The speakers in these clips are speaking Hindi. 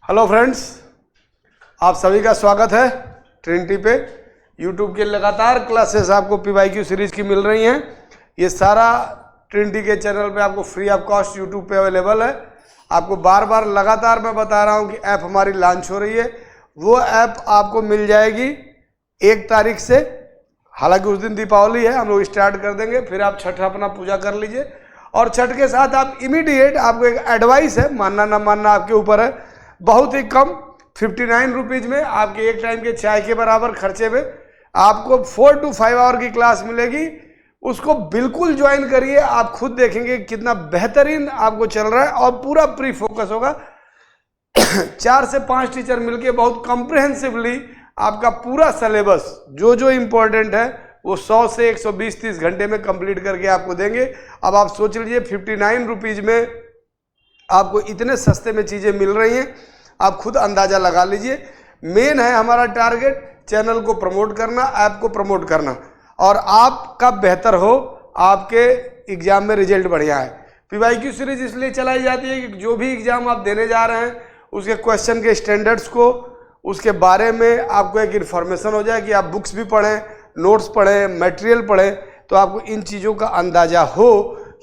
हेलो फ्रेंड्स, आप सभी का स्वागत है ट्रिनिटी पे। यूट्यूब के लगातार क्लासेस आपको PYQ सीरीज की मिल रही हैं। ये सारा ट्रिनिटी के चैनल पे आपको फ्री ऑफ कॉस्ट यूट्यूब पे अवेलेबल है। आपको बार बार लगातार मैं बता रहा हूँ कि ऐप हमारी लॉन्च हो रही है। वो ऐप आपको मिल जाएगी 1 तारीख से। हालांकि उस दिन दीपावली है, हम लोग स्टार्ट कर देंगे। फिर आप छठ अपना पूजा कर लीजिए और छठ के साथ आप इमीडिएट, आपको एक एडवाइस है, मानना ना मानना आपके ऊपर है, बहुत ही कम 59 रुपीज़ में आपके एक टाइम के चाय के बराबर खर्चे में आपको 4 to 5 आवर की क्लास मिलेगी। उसको बिल्कुल ज्वाइन करिए, आप खुद देखेंगे कितना बेहतरीन आपको चल रहा है और पूरा प्री फोकस होगा। 4 से 5 टीचर मिलके बहुत कॉम्प्रिहेंसिवली आपका पूरा सिलेबस जो जो इम्पोर्टेंट है वो 100 से 120-30 घंटे में कंप्लीट करके आपको देंगे। अब आप सोच लीजिए 59 रुपीज़ में आपको इतने सस्ते में चीज़ें मिल रही हैं, आप खुद अंदाज़ा लगा लीजिए। मेन है हमारा टारगेट चैनल को प्रमोट करना, ऐप को प्रमोट करना और आपका बेहतर हो, आपके एग्ज़ाम में रिजल्ट बढ़िया है। PYQ सीरीज इसलिए चलाई जाती है कि जो भी एग्ज़ाम आप देने जा रहे हैं उसके क्वेश्चन के स्टैंडर्ड्स को, उसके बारे में आपको एक इन्फॉर्मेशन हो जाए कि आप बुक्स भी पढ़ें, नोट्स पढ़ें, मटेरियल पढ़ें, तो आपको इन चीज़ों का अंदाज़ा हो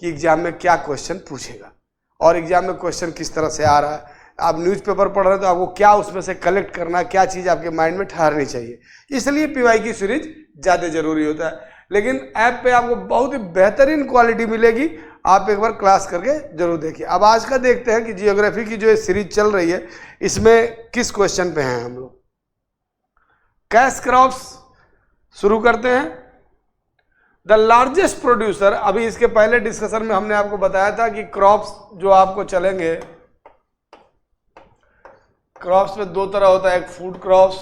कि एग्ज़ाम में क्या क्वेश्चन पूछेगा और एग्जाम में क्वेश्चन किस तरह से आ रहा है। आप न्यूज़पेपर पढ़ रहे हैं तो आपको क्या उसमें से कलेक्ट करना है, क्या चीज़ आपके माइंड में ठहरनी चाहिए। इसलिए PYQ सीरीज ज़्यादा जरूरी होता है। लेकिन ऐप पे आपको बहुत ही बेहतरीन क्वालिटी मिलेगी, आप एक बार क्लास करके जरूर देखिए। अब आज का देखते हैं कि जियोग्राफी की जो सीरीज चल रही है इसमें किस क्वेश्चन पे हैं हम लोग। कैश क्रॉप्स शुरू करते हैं। द लार्जेस्ट प्रोड्यूसर, अभी इसके पहले डिस्कशन में हमने आपको बताया था कि क्रॉप्स जो आपको चलेंगे, क्रॉप्स में 2 तरह होता है, एक फूड क्रॉप्स,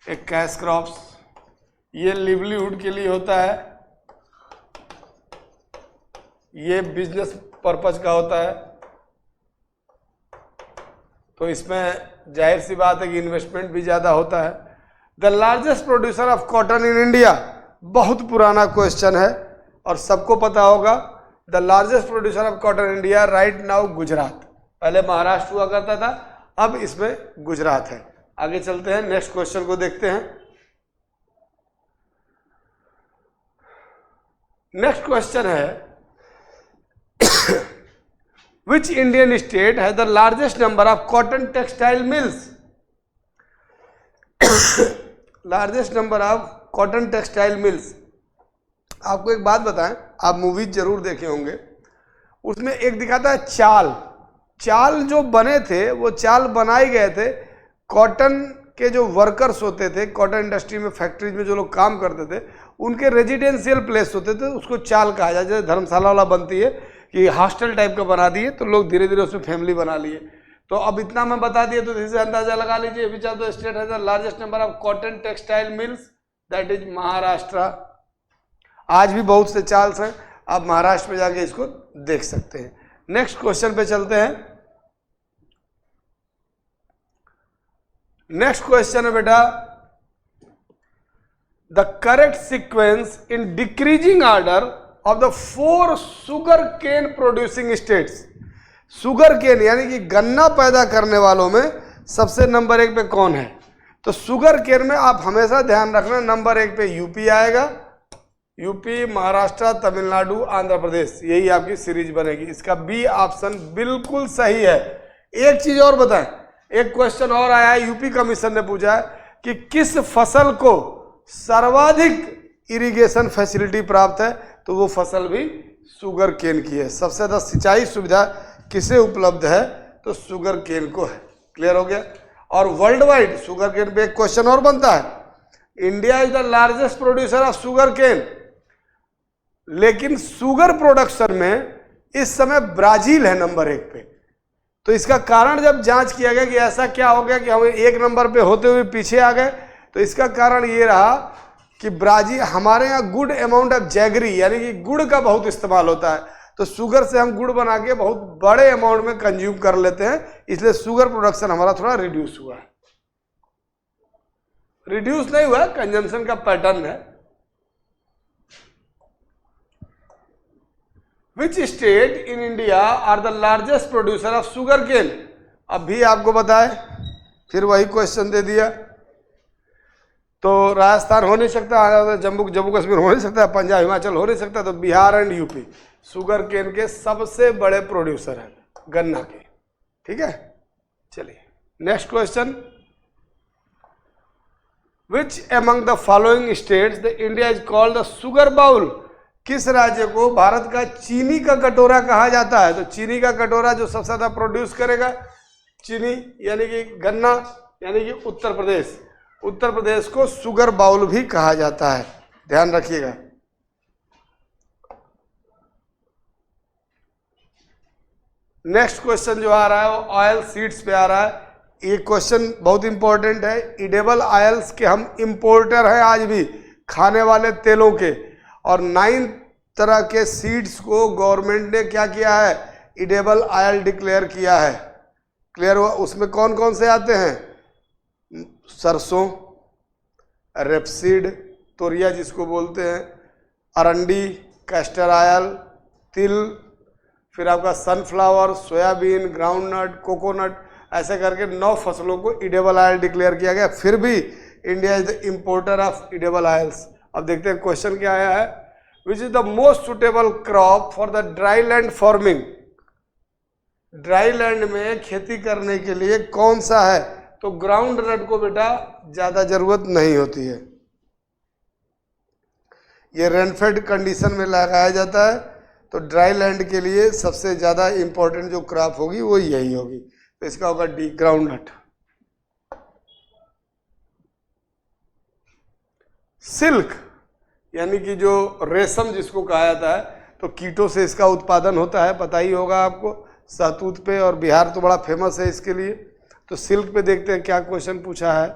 एक कैश क्रॉप्स। ये लिवलीहुड के लिए होता है, ये बिजनेस पर्पज का होता है। तो इसमें जाहिर सी बात है कि इन्वेस्टमेंट भी ज़्यादा होता है। The largest producer of cotton in India, बहुत पुराना क्वेश्चन है और सबको पता होगा। The largest producer of cotton India right now Gujarat. पहले महाराष्ट्र हुआ करता था, अब इसमें गुजरात है। आगे चलते हैं, नेक्स्ट क्वेश्चन को देखते हैं। नेक्स्ट क्वेश्चन है which Indian state has the largest number of cotton textile mills. Largest number of cotton textile mills. आपको एक बात बताएं, आप मूवीज जरूर देखे होंगे, उसमें एक दिखाता है चाल। चाल जो बने थे वो चाल बनाए गए थे कॉटन के जो वर्कर्स होते थे, कॉटन इंडस्ट्री में, फैक्ट्रीज में जो लोग काम करते थे, उनके रेजिडेंशियल प्लेस होते थे, उसको चाल कहा जाए। जैसे धर्मशाला वाला बनती है कि हॉस्टल टाइप का बना दिए तो लोग धीरे धीरे उसमें फैमिली बना लिए। तो अब इतना मैं बता दिया तो इसे अंदाजा लगा लीजिए। Which of the state has the largest number of cotton textile mills, that is Maharashtra. आज भी बहुत से चाल्स हैं, आप महाराष्ट्र में जाके इसको देख सकते हैं। नेक्स्ट क्वेश्चन पे चलते हैं। नेक्स्ट क्वेश्चन है बेटा, the correct sequence in decreasing order of the 4 sugar cane producing states. Sugar cane यानी कि गन्ना पैदा करने वालों में सबसे नंबर 1 पे कौन है? तो शुगर केन में आप हमेशा ध्यान रखना, नंबर 1 पे यूपी आएगा। यूपी, महाराष्ट्र, तमिलनाडु, आंध्र प्रदेश, यही आपकी सीरीज बनेगी। इसका बी ऑप्शन बिल्कुल सही है। एक चीज और बताएं, एक क्वेश्चन और आया है, यूपी कमीशन ने पूछा है कि किस फसल को सर्वाधिक इरिगेशन फैसिलिटी प्राप्त है, तो वो फसल भी शुगर केन की है। सबसे ज्यादा सिंचाई सुविधा किसे उपलब्ध है, तो शुगर केन को है। क्लियर हो गया। और वर्ल्ड वाइड शुगर केन पे एक क्वेश्चन और बनता है, India is the largest producer of sugar cane, लेकिन शुगर प्रोडक्शन में इस समय ब्राजील है नंबर 1 पे। तो इसका कारण जब जांच किया गया कि ऐसा क्या हो गया कि हम 1 नंबर पे होते हुए पीछे आ गए, तो इसका कारण ये रहा कि ब्राजील, हमारे यहाँ गुड अमाउंट ऑफ जैगरी यानी कि गुड़ का बहुत इस्तेमाल होता है, तो शुगर से हम गुड़ बना के बहुत बड़े अमाउंट में कंज्यूम कर लेते हैं, इसलिए शुगर प्रोडक्शन हमारा थोड़ा रिड्यूस हुआ है। रिड्यूस नहीं हुआ, कंजम्पशन का पैटर्न है। Which state in India are the largest producer of sugarcane? अब भी आपको बताए, फिर वही क्वेश्चन दे दिया। तो राजस्थान हो नहीं सकता, जम्मू जम्मू कश्मीर हो नहीं सकता, पंजाब हिमाचल हो नहीं सकता, तो Bihar and UP sugar cane के सबसे बड़े प्रोड्यूसर हैं गन्ना के। ठीक है, चलिए next question. Which among the following states the India is called the sugar bowl? किस राज्य को भारत का चीनी का कटोरा कहा जाता है? तो चीनी का कटोरा जो सबसे ज्यादा प्रोड्यूस करेगा चीनी यानी कि गन्ना, यानी कि उत्तर प्रदेश। उत्तर प्रदेश को शुगर बाउल भी कहा जाता है, ध्यान रखिएगा। नेक्स्ट क्वेश्चन जो आ रहा है वो ऑयल सीड्स पे आ रहा है। ये क्वेश्चन बहुत इंपॉर्टेंट है। इडेबल ऑयल्स के हम इंपोर्टर हैं आज भी, खाने वाले तेलों के, और 9 तरह के सीड्स को गवर्नमेंट ने क्या किया है? इडेबल ऑयल डिक्लेयर किया है। क्लियर हुआ? उसमें कौन कौन से आते हैं? सरसों, रेपसीड, तोरिया जिसको बोलते हैं, अरंडी, कैस्टर ऑयल, तिल, फिर आपका सनफ्लावर, सोयाबीन, ग्राउंडनट, कोकोनट, ऐसे करके 9 फसलों को इडेबल ऑयल डिक्लेयर किया गया। फिर भी India is the importer of edible oils. अब देखते हैं क्वेश्चन क्या आया है। Which is the most suitable crop for the dry land farming? Dry land में खेती करने के लिए कौन सा है? तो ग्राउंड नट को बेटा ज्यादा जरूरत नहीं होती है, ये रेनफेड कंडीशन में लगाया जाता है। तो ड्राई लैंड के लिए सबसे ज्यादा इंपॉर्टेंट जो क्रॉप होगी वो यही होगी, तो इसका होगा डी, ग्राउंड नट। सिल्क यानी कि जो रेशम जिसको कहा जाता है, तो कीटों से इसका उत्पादन होता है, पता ही होगा आपको, सहतूत पे, और बिहार तो बड़ा फेमस है इसके लिए। तो सिल्क पे देखते हैं क्या क्वेश्चन पूछा है।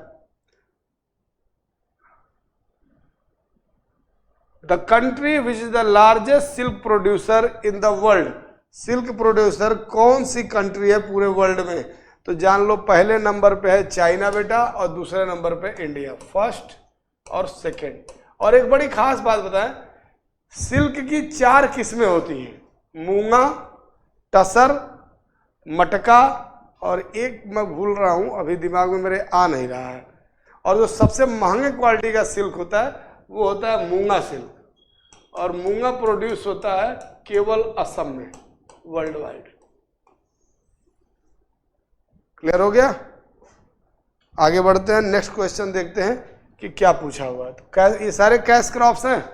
The country which is the largest silk producer in the world? Silk producer कौन सी कंट्री है पूरे वर्ल्ड में? तो जान लो, पहले नंबर पे है चाइना बेटा, और दूसरे नंबर पे इंडिया, फर्स्ट और सेकंड। और एक बड़ी खास बात बताएं, सिल्क की 4 किस्में होती हैं, मूंगा, टसर, मटका, और एक मैं भूल रहा हूं, अभी दिमाग में मेरे आ नहीं रहा है। और जो सबसे महंगे क्वालिटी का सिल्क होता है वो होता है मूंगा सिल्क, और मूंगा प्रोड्यूस होता है केवल असम में, वर्ल्ड वाइड। क्लियर हो गया? आगे बढ़ते हैं, नेक्स्ट क्वेश्चन देखते हैं कि क्या पूछा हुआ है। तो ये सारे कैश क्रॉप्स हैं।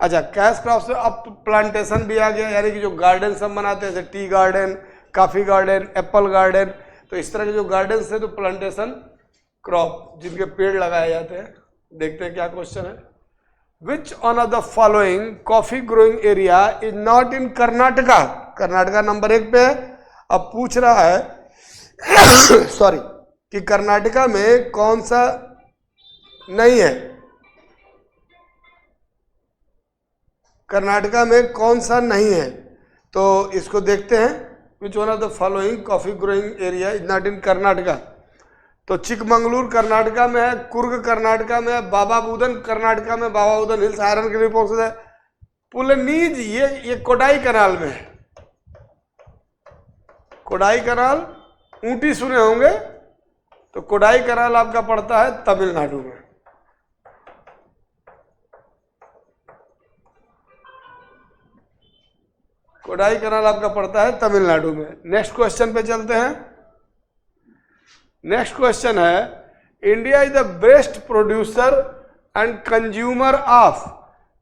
अच्छा, कैश क्रॉप्स में अब प्लांटेशन भी आ गया, यानी कि जो गार्डन सब बनाते हैं, जैसे tea garden, coffee garden, Apple garden, तो इस तरह के जो गार्डन है तो प्लांटेशन क्रॉप, जिनके पेड़ लगाए जाते हैं। देखते हैं क्या क्वेश्चन है। Which one of the following coffee growing area is not in Karnataka? Karnataka number 1 पे है। अब पूछ रहा है सॉरी, कि कर्नाटका में कौन सा नहीं है, कर्नाटका में कौन सा नहीं है? तो इसको देखते हैं। Which one of the following coffee growing area is not in Karnataka? तो चिकमंगलुरु कर्नाटका में है, कुर्ग कर्नाटका में है, बाबा बुदन कर्नाटका में, बाबा बुदन हिल्स आयरन के लिए प्रोसेस है, पुलनीज ये कोडाई कनाल में है। कोडाई कनाल ऊटी सुने होंगे, तो कोडाई कनाल आपका पड़ता है तमिलनाडु में। कोडाई कनाल आपका पड़ता है तमिलनाडु में। नेक्स्ट क्वेश्चन पे चलते हैं। नेक्स्ट क्वेश्चन है, India is the best producer and consumer of?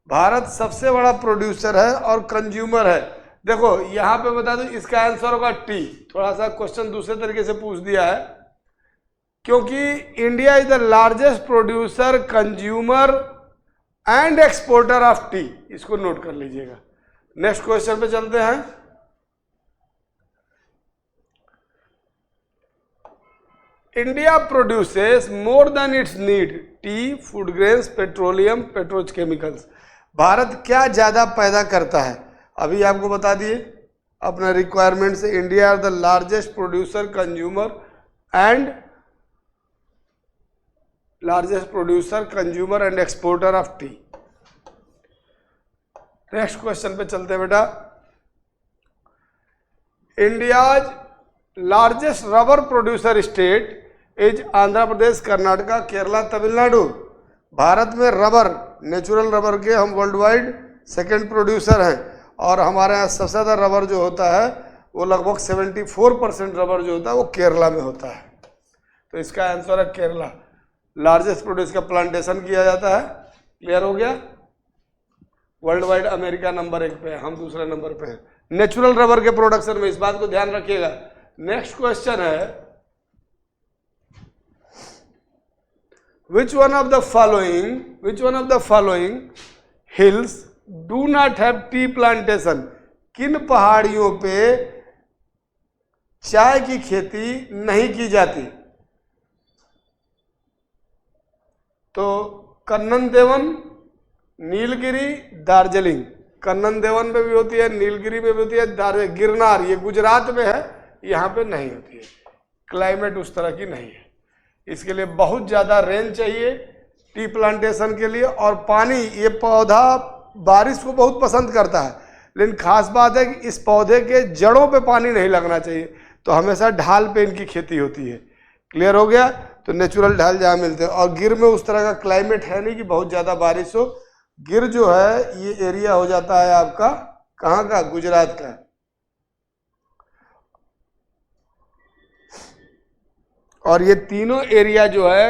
Bharat सबसे बड़ा प्रोड्यूसर है और कंज्यूमर है। देखो यहां पे बता दो, इसका आंसर होगा टी। थोड़ा सा क्वेश्चन दूसरे तरीके से पूछ दिया है, क्योंकि India is the largest producer, consumer and exporter of T. इसको नोट कर लीजिएगा। नेक्स्ट क्वेश्चन पे चलते हैं। India produces more than it's need T, food grains, petroleum, petrochemicals. Bharat क्या ज्यादा पैदा करता है? अभी आपको बता दिए अपना रिक्वायरमेंट से। India are the largest producer, consumer and exporter of tea. Next question पे चलते हैं बेटा। India's largest rubber producer state is Andhra Pradesh, Karnataka, Kerala, Tamil Nadu. Bharat में रबर, नेचुरल रबर के हम वर्ल्ड वाइड सेकेंड प्रोड्यूसर हैं और हमारे यहाँ सबसे ज़्यादा रबर जो होता है वो लगभग 74% रबर जो होता है वो केरला में होता है। तो इसका आंसर है केरला। लार्जेस्ट प्रोड्यूस का प्लांटेशन किया जाता है। क्लियर हो गया? वर्ल्ड वाइड अमेरिका नंबर 1 पे है, हम दूसरे नंबर पे हैं नेचुरल रबर के प्रोडक्शन में। इस बात को ध्यान रखिएगा। नेक्स्ट क्वेश्चन है, which one of the following hills do not have tea plantation? किन पहाड़ियों पे चाय की खेती नहीं की जाती? तो कन्नन देवन, नीलगिरी, दार्जिलिंग। कन्नन देवन में भी होती है, नीलगिरी में भी होती है, गिरनार ये गुजरात में है, यहाँ पे नहीं होती है। क्लाइमेट उस तरह की नहीं है। इसके लिए बहुत ज़्यादा रेन चाहिए टी प्लांटेशन के लिए, और पानी, ये पौधा बारिश को बहुत पसंद करता है, लेकिन खास बात है कि इस पौधे के जड़ों पे पानी नहीं लगना चाहिए, तो हमेशा ढाल पे इनकी खेती होती है। क्लियर हो गया? तो नेचुरल ढाल जहाँ मिलते हैं। और गिर में उस तरह का क्लाइमेट है नहीं कि बहुत ज़्यादा बारिश हो। गिर जो है ये एरिया हो जाता है आपका कहाँ का? गुजरात का। और ये तीनों एरिया जो है,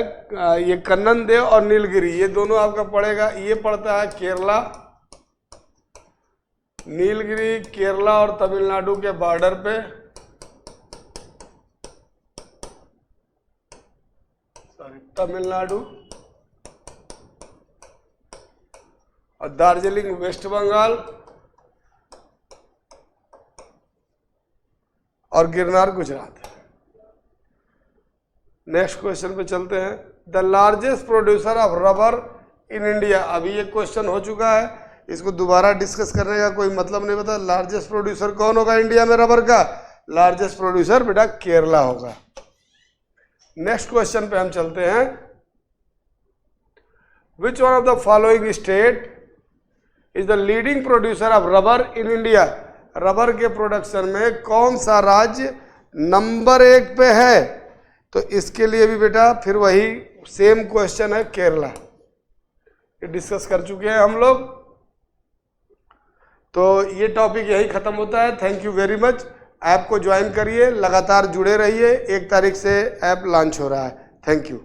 ये कन्नन देव और नीलगिरी, ये दोनों आपका पड़ेगा, ये पड़ता है केरला, नीलगिरी केरला और तमिलनाडु के बॉर्डर पे। तमिलनाडु और दार्जिलिंग वेस्ट बंगाल और गिरनार गुजरात। नेक्स्ट क्वेश्चन पे चलते हैं। The largest producer of rubber in India. अभी ये क्वेश्चन हो चुका है, इसको दोबारा डिस्कस करने का कोई मतलब नहीं पता। लार्जेस्ट प्रोड्यूसर कौन होगा इंडिया में रबर का? लार्जेस्ट प्रोड्यूसर बेटा केरला होगा। नेक्स्ट क्वेश्चन पे हम चलते हैं। Which one of the following state is the leading producer of rubber in India? Rubber के प्रोडक्शन में कौन सा राज्य नंबर 1 पे है? तो इसके लिए भी बेटा फिर वही सेम क्वेश्चन है, केरला। ये डिस्कस कर चुके हैं हम लोग। तो ये टॉपिक यही खत्म होता है। Thank you very much. App को ज्वाइन करिए, लगातार जुड़े रहिए। 1 तारीख से ऐप लॉन्च हो रहा है। Thank you.